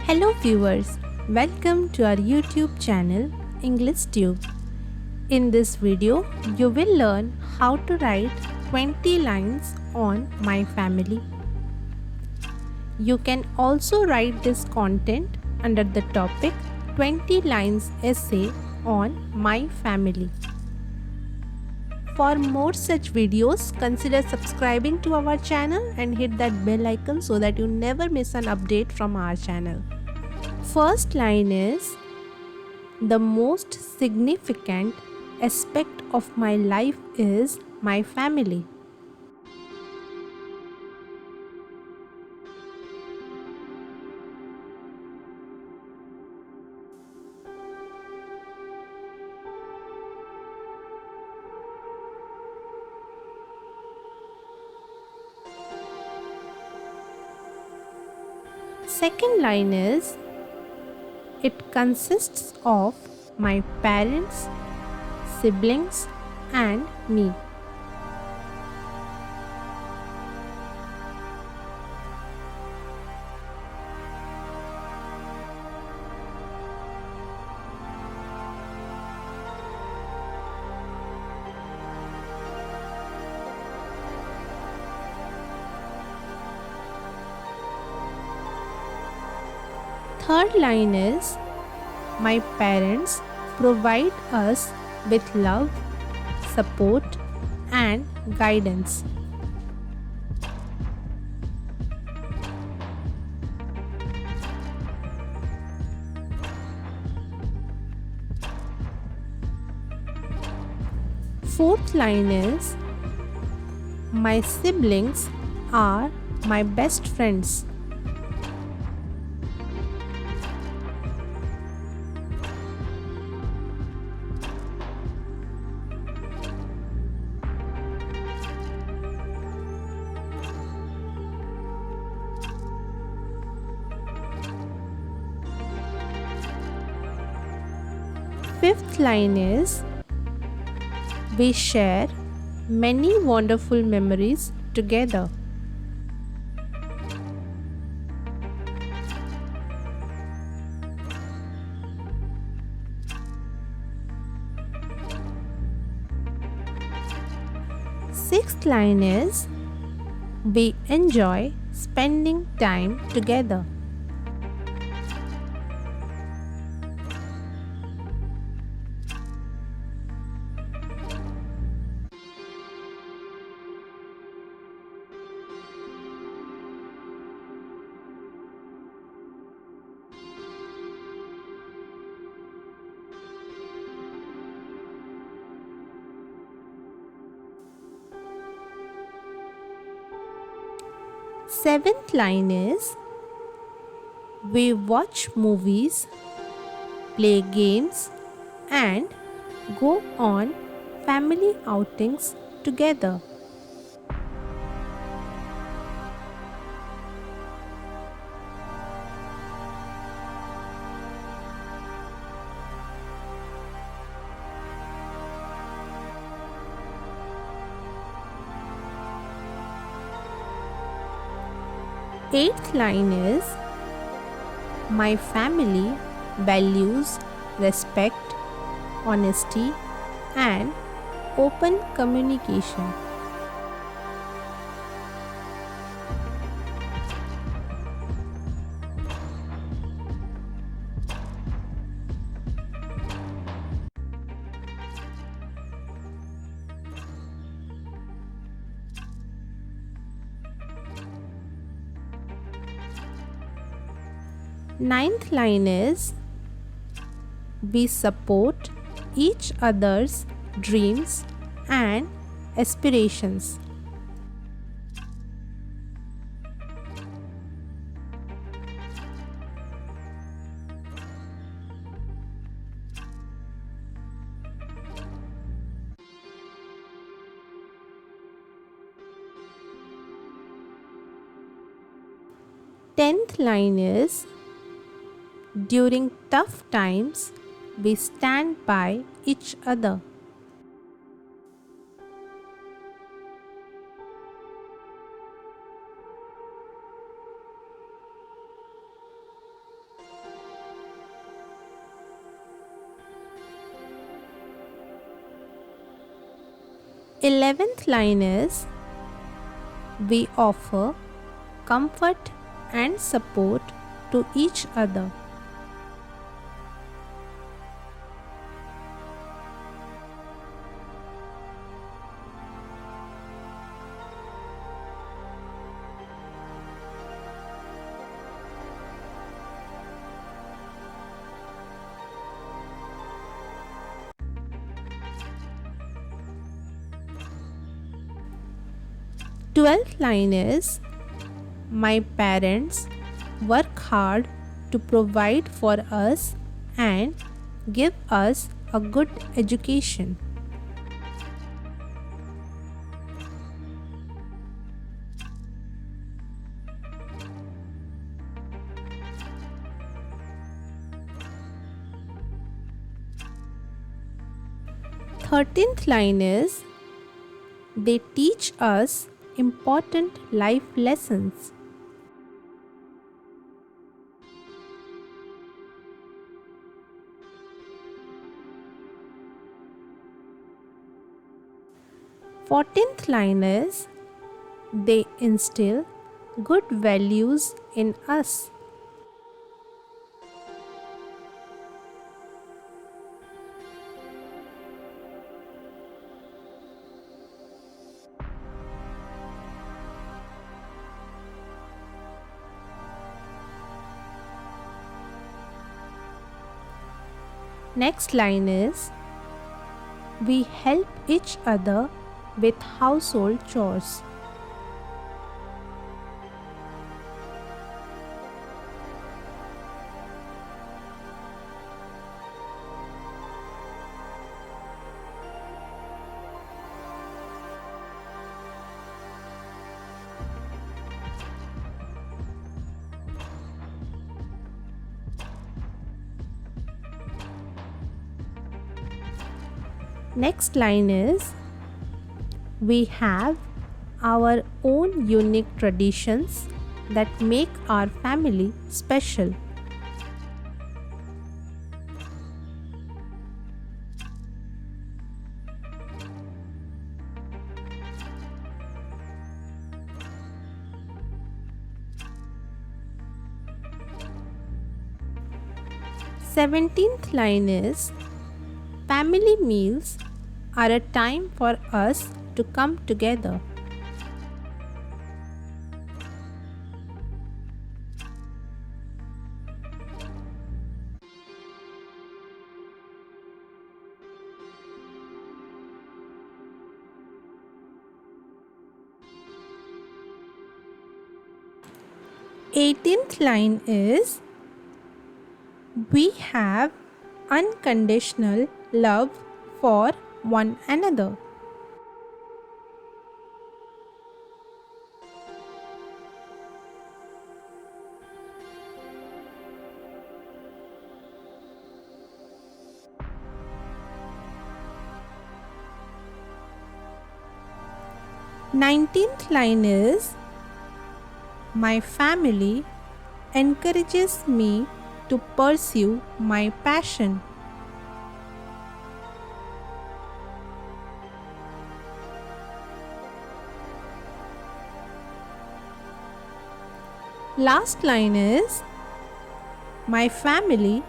Hello viewers, welcome to our YouTube channel EnglishTube. In this video, you will learn how to write 20 lines on my family. You can also write this content under the topic 20 lines essay on my family. For more such videos, consider subscribing to our channel and hit that bell icon so that you never miss an update from our channel. First line is, the most significant aspect of my life is my family. Second line is, it consists of my parents, siblings, and me. Third line is, my parents provide us with love, support, and guidance. Fourth line is, my siblings are my best friends. Fifth line is, we share many wonderful memories together. Sixth line is, we enjoy spending time together. Seventh line is, we watch movies, play games, and go on family outings together. Eighth line is, my family values respect, honesty, and open communication. Ninth line is, we support each other's dreams and aspirations. Tenth line is, during tough times, we stand by each other. 11th line is we offer comfort and support to each other. 12th line is my parents work hard to provide for us and give us a good education. 13th line is they teach us important life lessons. 14th line is they instill good values in us. 'Next line is we help each other with household chores. 'Next line is we have our own unique traditions that make our family special. 17th line is family meals are a time for us to come together. 18th line is we have unconditional love for one another. 19th line is my family encourages me to pursue my passion. 'Last line is my family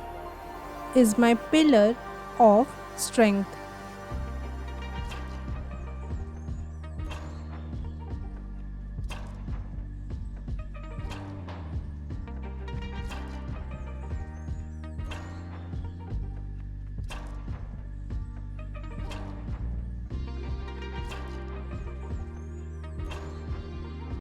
is my pillar of strength.